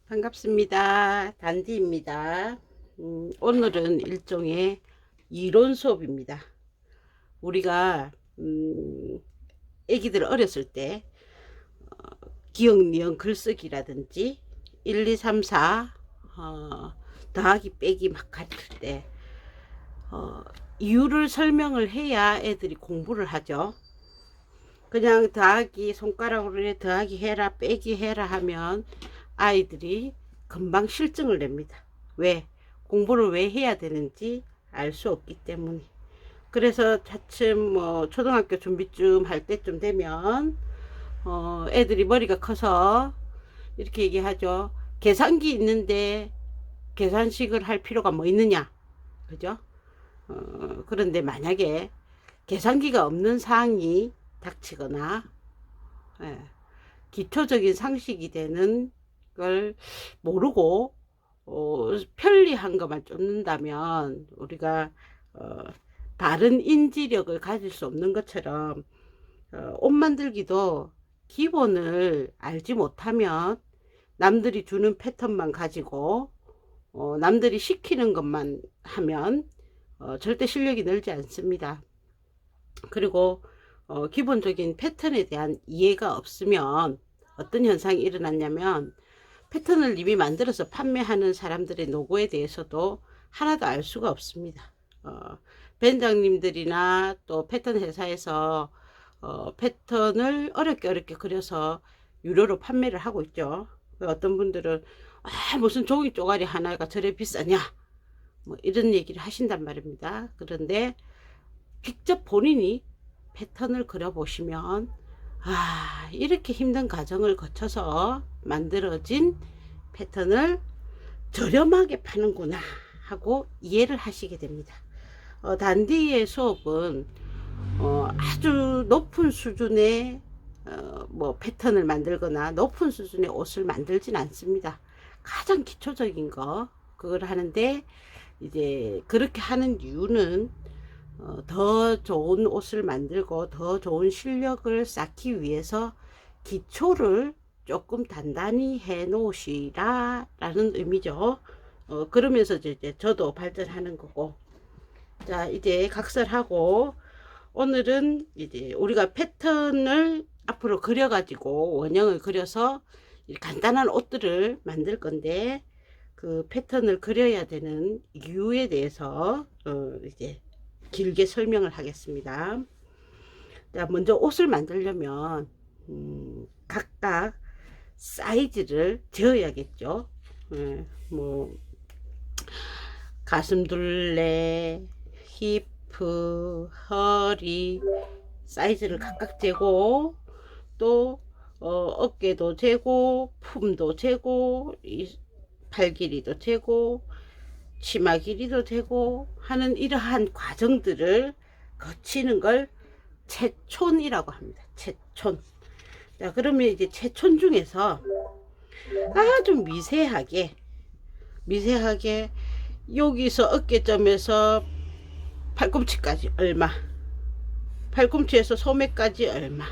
반갑습니다. 단디입니다. 오늘은 일종의 이론 수업입니다. 우리가 애기들 어렸을 때 기억, 니은, 글쓰기라든지 1, 2, 3, 4 더하기 빼기 막 가르칠 때 이유를 설명을 해야 애들이 공부를 하죠. 그냥 더하기 손가락으로 해 더하기 해라 빼기 해라 하면 아이들이 금방 실증을 냅니다. 왜? 공부를 왜 해야 되는지 알 수 없기 때문에. 그래서 차츰 초등학교 준비쯤 할 때쯤 되면 애들이 머리가 커서 이렇게 얘기하죠. 계산기 있는데 계산식을 할 필요가 뭐 있느냐, 그죠? 그런데 만약에 계산기가 없는 상황이 닥치거나 예, 기초적인 상식이 되는 걸 모르고 편리한 것만 쫓는다면 우리가 바른 인지력을 가질 수 없는 것처럼 옷 만들기도 기본을 알지 못하면 남들이 주는 패턴만 가지고 남들이 시키는 것만 하면 절대 실력이 늘지 않습니다. 그리고 기본적인 패턴에 대한 이해가 없으면 어떤 현상이 일어났냐면 패턴을 이미 만들어서 판매하는 사람들의 노고에 대해서도 하나도 알 수가 없습니다. 벤장님들이나 또 패턴 회사에서 패턴을 어렵게 그려서 유료로 판매를 하고 있죠. 어떤 분들은 무슨 종이 쪼가리 하나가 저래 비싸냐 뭐 이런 얘기를 하신단 말입니다. 그런데 직접 본인이 패턴을 그려보시면 이렇게 힘든 과정을 거쳐서 만들어진 패턴을 저렴하게 파는구나 하고 이해를 하시게 됩니다. 단디의 수업은 아주 높은 수준의 패턴을 만들거나 높은 수준의 옷을 만들진 않습니다. 가장 기초적인 거 그걸 하는데 이제 그렇게 하는 이유는 더 좋은 옷을 만들고 더 좋은 실력을 쌓기 위해서 기초를 조금 단단히 해 놓으시라 라는 의미죠. 그러면서 이제 저도 발전하는 거고. 자, 이제 각설하고 오늘은 이제 우리가 패턴을 앞으로 그려 가지고 원형을 그려서 간단한 옷들을 만들 건데 그 패턴을 그려야 되는 이유에 대해서 이제 길게 설명을 하겠습니다. 자, 먼저 옷을 만들려면 각각 사이즈를 재어야겠죠. 뭐 가슴둘레, 히프, 허리 사이즈를 각각 재고 또 어깨도 재고 품도 재고 팔 길이도 재고 치마 길이도 되고 하는 이러한 과정들을 거치는 걸 채촌이라고 합니다. 채촌. 자, 그러면 이제 채촌 중에서 아주 미세하게 여기서 어깨점에서 팔꿈치까지 얼마, 팔꿈치에서 소매까지 얼마,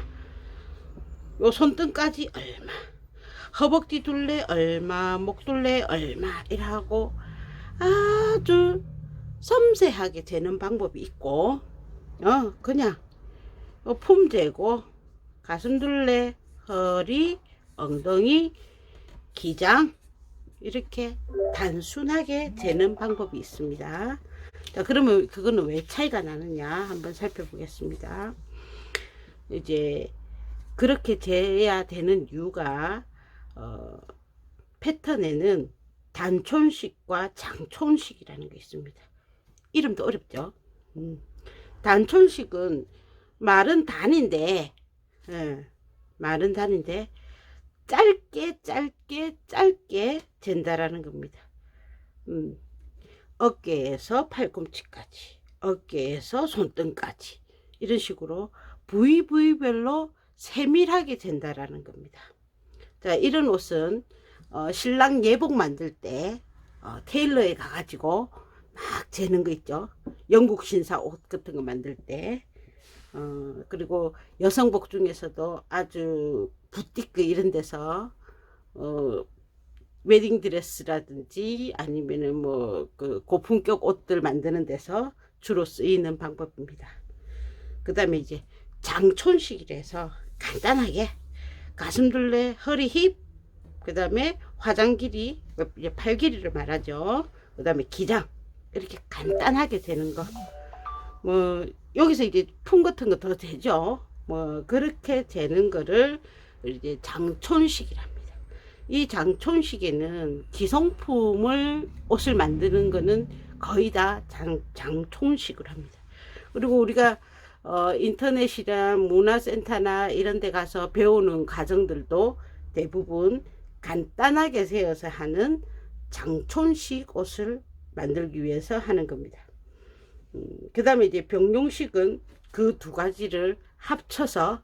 요 손등까지 얼마, 허벅지 둘레 얼마, 목 둘레 얼마 이라고 아주 섬세하게 재는 방법이 있고 그냥 품 재고 가슴둘레, 허리, 엉덩이, 기장 이렇게 단순하게 재는 방법이 있습니다. 자, 그러면 그거는 왜 차이가 나느냐 한번 살펴보겠습니다. 이제 그렇게 재야 되는 이유가 패턴에는 단촌식과 장촌식이라는 게 있습니다. 이름도 어렵죠. 단촌식은 말은 단인데 짧게 잰다라는 겁니다. 어깨에서 팔꿈치까지, 어깨에서 손등까지 이런 식으로 부위별로 세밀하게 잰다라는 겁니다. 자, 이런 옷은 신랑 예복 만들 때 테일러에 가가지고 막 재는 거 있죠. 영국 신사 옷 같은 거 만들 때 그리고 여성복 중에서도 아주 부티크 이런 데서 웨딩 드레스라든지 아니면은 뭐 그 고품격 옷들 만드는 데서 주로 쓰이는 방법입니다. 그 다음에 이제 장촌식이라서 간단하게 가슴둘레, 허리, 힙, 그 다음에 화장 길이, 이제 팔 길이를 말하죠. 그 다음에 기장, 이렇게 간단하게 되는 거. 뭐 여기서 이제 품 같은 거 더 되죠. 뭐 그렇게 되는 거를 이제 장촌식이랍니다. 이 장촌식에는 기성품을 옷을 만드는 거는 거의 다 장촌식으로 합니다. 그리고 우리가 인터넷이나 문화센터나 이런 데 가서 배우는 과정들도 대부분 간단하게 세어서 하는 장촌식 옷을 만들기 위해서 하는 겁니다. 그 다음에 이제 병룡식은 그 두 가지를 합쳐서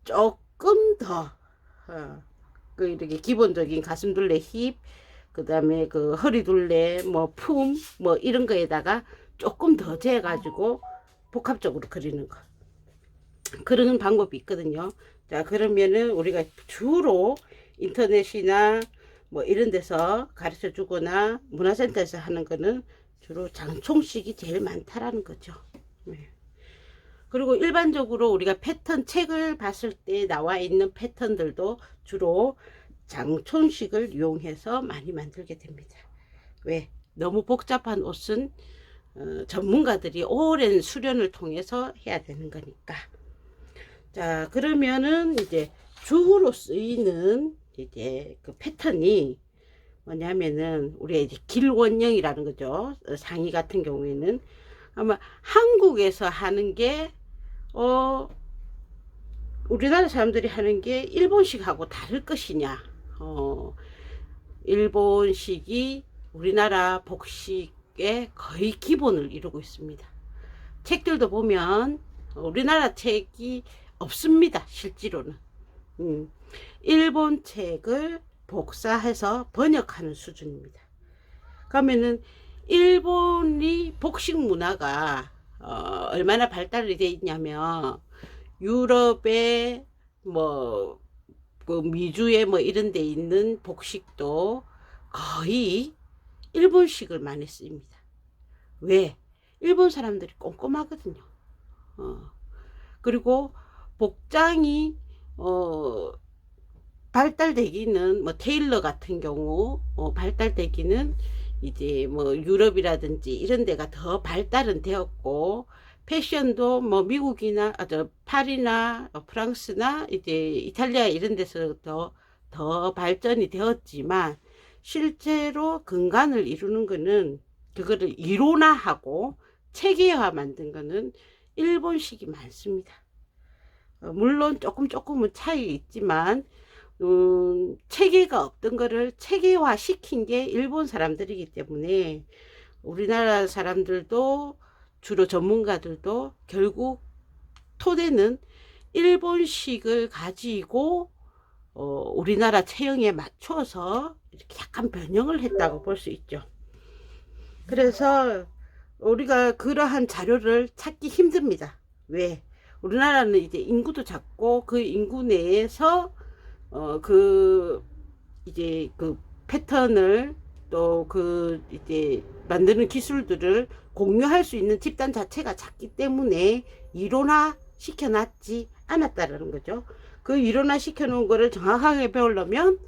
조금 더 그 이렇게 기본적인 가슴둘레, 힙, 그 다음에 그 허리둘레, 뭐 품, 뭐 이런 거에다가 조금 더 재가지고 복합적으로 그리는 거. 그러는 방법이 있거든요. 자, 그러면은 우리가 주로 인터넷이나 뭐 이런 데서 가르쳐 주거나 문화센터에서 하는 거는 주로 장총식이 제일 많다라는 거죠. 네. 그리고 일반적으로 우리가 패턴 책을 봤을 때 나와 있는 패턴들도 주로 장촌식을 이용해서 많이 만들게 됩니다. 왜? 너무 복잡한 옷은 전문가들이 오랜 수련을 통해서 해야 되는 거니까. 자, 그러면은 이제 주로 쓰이는 이제 그 패턴이 뭐냐면은 우리가 이제 길원형이라는 거죠. 상의 같은 경우에는 아마 한국에서 하는 게 우리나라 사람들이 하는 게 일본식하고 다를 것이냐. 일본식이 우리나라 복식의 거의 기본을 이루고 있습니다. 책들도 보면 우리나라 책이 없습니다. 실제로는. 일본 책을 복사해서 번역하는 수준입니다. 그러면은 일본이 복식 문화가 얼마나 발달이 되어 있냐면 유럽의 뭐 미주에 뭐 이런 데 있는 복식도 거의 일본식을 많이 씁니다. 왜? 일본 사람들이 꼼꼼하거든요. 그리고 복장이 발달되기는 뭐 테일러 같은 경우 발달되기는 이제 뭐 유럽이라든지 이런 데가 더 발달은 되었고, 패션도 뭐 미국이나 파리나 프랑스나 이제 이탈리아 이런 데서 더 발전이 되었지만, 실제로 근간을 이루는 거는 그거를 이론화하고 체계화 만든 거는 일본식이 많습니다. 물론 조금은 차이 있지만 체계가 없던 거를 체계화 시킨 게 일본 사람들이기 때문에 우리나라 사람들도 주로 전문가들도 결국 토대는 일본식을 가지고 우리나라 체형에 맞춰서 이렇게 약간 변형을 했다고 볼 수 있죠. 그래서 우리가 그러한 자료를 찾기 힘듭니다. 왜? 우리나라는 이제 인구도 작고 그 인구 내에서 이제 그 패턴을 또 이제 만드는 기술들을 공유할 수 있는 집단 자체가 작기 때문에 이론화 시켜놨지 않았다라는 거죠. 그 이론화 시켜놓은 거를 정확하게 배우려면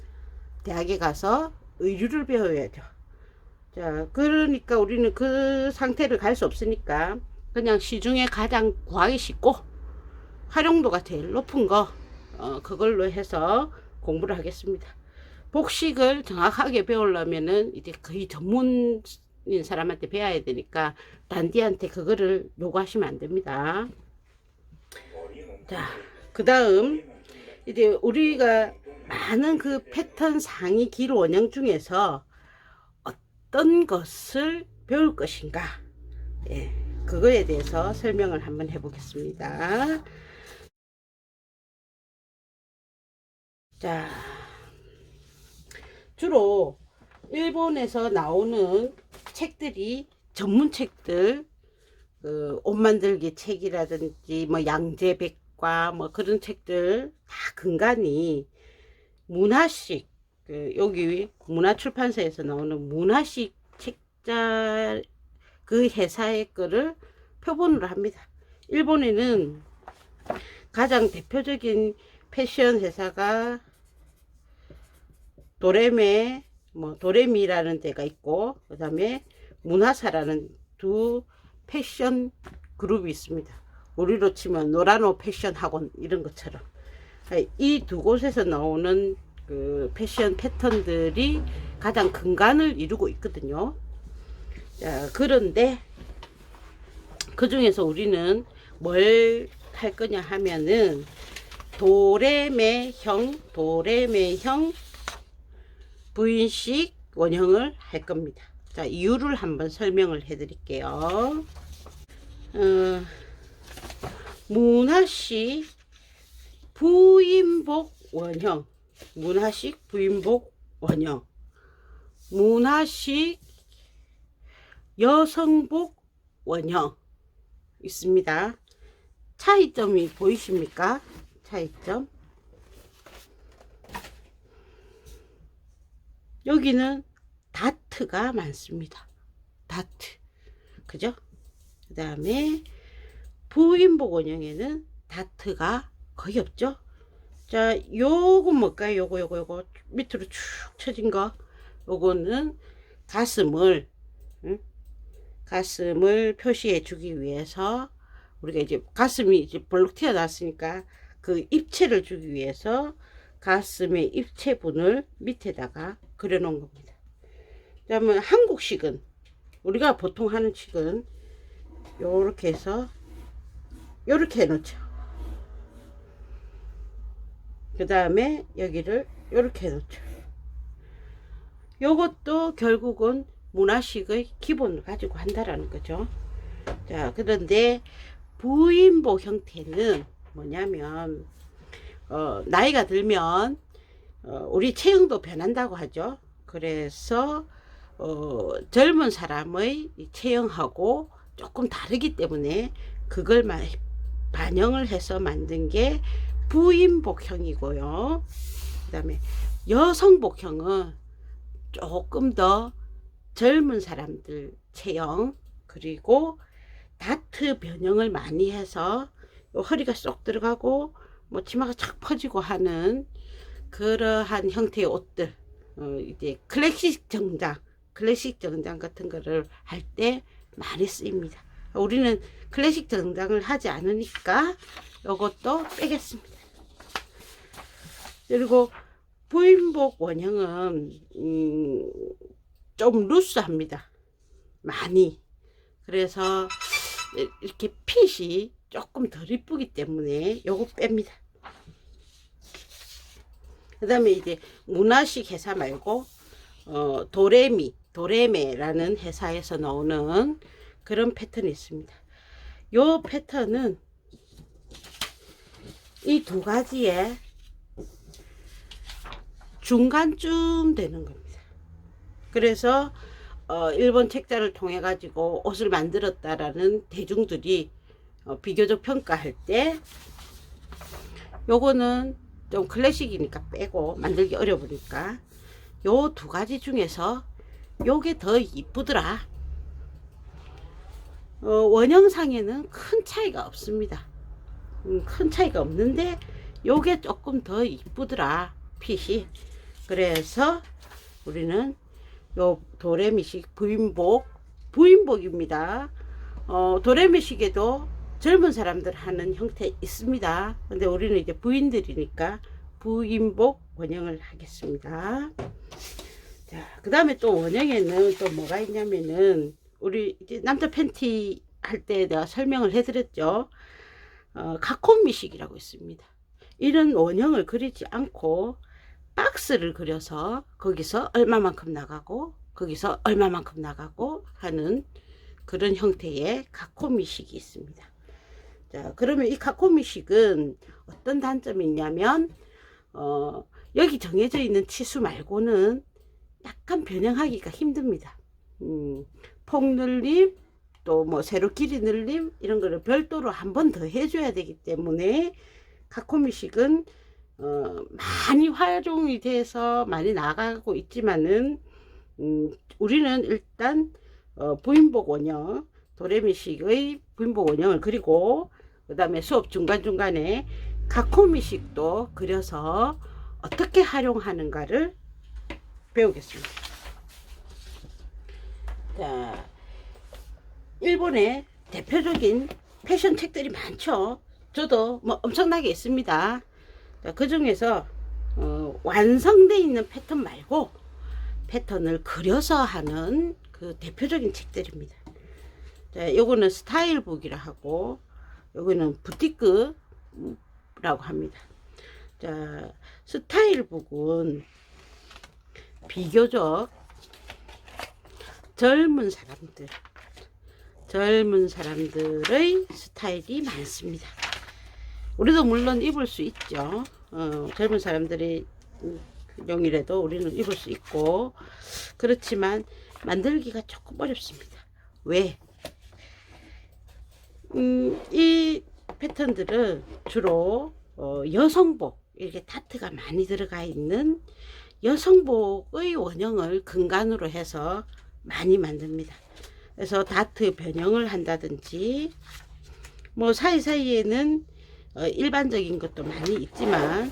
대학에 가서 의류를 배워야죠. 자, 그러니까 우리는 그 상태를 갈 수 없으니까 그냥 시중에 가장 구하기 쉽고 활용도가 제일 높은 거 그걸로 해서 공부를 하겠습니다. 복식을 정확하게 배우려면은 이제 거의 전문인 사람한테 배워야 되니까 단디한테 그거를 요구하시면 안 됩니다. 자, 그 다음 이제 우리가 많은 그 패턴 상의 길 원형 중에서 어떤 것을 배울 것인가, 예, 그거에 대해서 설명을 한번 해보겠습니다. 자, 주로 일본에서 나오는 책들이 전문책들, 옷 만들기 책이라든지 뭐 양재백과 뭐 그런 책들 다 근간이 문화식, 여기 문화출판사에서 나오는 문화식 책자 그 회사의 거를 표본으로 합니다. 일본에는 가장 대표적인 패션 회사가 도레미라는 데가 있고, 그 다음에 문화사라는 두 패션 그룹이 있습니다. 우리로 치면 노라노 패션 학원 이런 것처럼 이 두 곳에서 나오는 그 패션 패턴들이 가장 근간을 이루고 있거든요. 자, 그런데 그 중에서 우리는 뭘 할 거냐 하면은 도레메형 부인식 원형을 할 겁니다. 자, 이유를 한번 설명을 해 드릴게요. 문화식 부인복 원형, 문화식 부인복 원형, 문화식 여성복 원형 있습니다. 차이점이 보이십니까? 차이점. 여기는 다트가 많습니다. 다트. 그죠? 그 다음에 부인복 원형에는 다트가 거의 없죠? 자, 요거 뭘까요? 요거 밑으로 쭉 쳐진 거. 요거는 가슴을 표시해 주기 위해서 우리가 이제 가슴이 이제 볼록 튀어나왔으니까 그 입체를 주기 위해서 가슴의 입체분을 밑에다가 그려 놓은 겁니다. 그러면 한국식은 우리가 보통 하는 식은 요렇게 해서 요렇게 해 놓죠. 그 다음에 여기를 요렇게 해 놓죠. 요것도 결국은 문화식의 기본을 가지고 한다라는 거죠. 자, 그런데 부인복 형태는 뭐냐면 나이가 들면 우리 체형도 변한다고 하죠. 그래서 젊은 사람의 체형하고 조금 다르기 때문에 그걸 반영을 해서 만든 게 부인복형이고요. 그 다음에 여성복형은 조금 더 젊은 사람들 체형, 그리고 다트 변형을 많이 해서 허리가 쏙 들어가고 뭐 치마가 착 퍼지고 하는 그러한 형태의 옷들, 이제 클래식 정장 같은 거를 할 때 많이 쓰입니다. 우리는 클래식 정장을 하지 않으니까 이것도 빼겠습니다. 그리고 부인복 원형은 좀 루스합니다. 많이. 그래서 이렇게 핏이 조금 덜 이쁘기 때문에 요거 뺍니다. 그 다음에 이제 문화식 회사 말고 도레메라는 회사에서 나오는 그런 패턴이 있습니다. 요 패턴은 이 두 가지의 중간쯤 되는 겁니다. 그래서 일본 책자를 통해 가지고 옷을 만들었다라는 대중들이 비교적 평가할 때 요거는 좀 클래식이니까 빼고 만들기 어려우니까 요 두 가지 중에서 요게 더 이쁘더라. 원형상에는 큰 차이가 없습니다. 큰 차이가 없는데 요게 조금 더 이쁘더라, 핏이. 그래서 우리는 요 도레미식 부인복입니다. 도레미식에도 젊은 사람들 하는 형태 있습니다. 근데 우리는 이제 부인들이니까 부인복 원형을 하겠습니다. 자, 그 다음에 또 원형에는 또 뭐가 있냐면은 우리 이제 남자 팬티 할 때 내가 설명을 해드렸죠. 가코미식이라고 있습니다. 이런 원형을 그리지 않고 박스를 그려서 거기서 얼마만큼 나가고 거기서 얼마만큼 나가고 하는 그런 형태의 가코미식이 있습니다. 자, 그러면 이 가코미식은 어떤 단점이 있냐면 여기 정해져 있는 치수 말고는 약간 변형하기가 힘듭니다. 폭늘림 또 뭐 세로 길이 늘림 이런 거를 별도로 한 번 더 해줘야 되기 때문에 가코미식은 많이 활용이 돼서 많이 나가고 있지만은 우리는 일단 부인복 원형 도레미식의 부인복 원형을 그리고 그 다음에 수업 중간중간에 가코미식도 그려서 어떻게 활용하는가를 배우겠습니다. 자, 일본의 대표적인 패션 책들이 많죠. 저도 뭐 엄청나게 있습니다. 그 중에서 완성되어 있는 패턴 말고 패턴을 그려서 하는 그 대표적인 책들입니다. 자, 요거는 스타일북이라 하고 요거는 부티크라고 합니다. 자, 스타일북은 비교적 젊은 사람들의 스타일이 많습니다. 우리도 물론 입을 수 있죠. 젊은 사람들이 용이라도 우리는 입을 수 있고, 그렇지만 만들기가 조금 어렵습니다. 왜? 이 패턴들은 주로 여성복, 이렇게 다트가 많이 들어가 있는 여성복의 원형을 근간으로 해서 많이 만듭니다. 그래서 다트 변형을 한다든지 뭐 사이사이에는 일반적인 것도 많이 있지만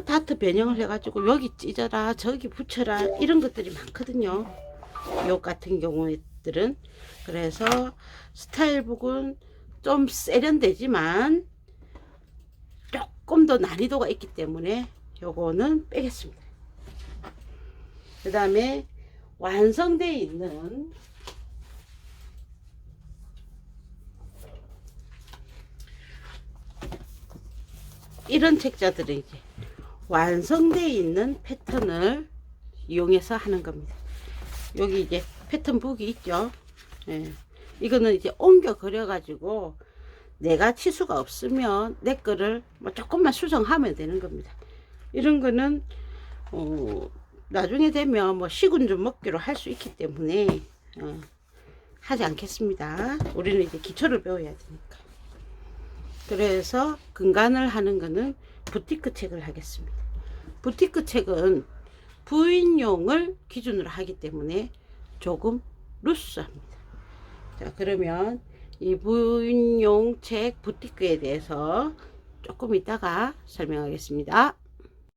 다트 변형을 해가지고 여기 찢어라 저기 붙여라 이런 것들이 많거든요. 요 같은 경우들은. 그래서 스타일북은 좀 세련되지만 조금 더 난이도가 있기 때문에 요거는 빼겠습니다. 그 다음에 완성되어 있는 이런 책자들은 이제 완성되어 있는 패턴을 이용해서 하는 겁니다. 여기 이제 패턴 북이 있죠. 예. 이거는 이제 옮겨 그려 가지고 내가 치수가 없으면 내 거를 뭐 조금만 수정하면 되는 겁니다. 이런 거는 나중에 되면 뭐 식은 좀 먹기로 할 수 있기 때문에 하지 않겠습니다. 우리는 이제 기초를 배워야 되니까. 그래서 근간을 하는 거는 부티크 책을 하겠습니다. 부티크 책은 부인용을 기준으로 하기 때문에 조금 루스합니다. 자, 그러면 이 부인용 책 부티크에 대해서 조금 이따가 설명하겠습니다.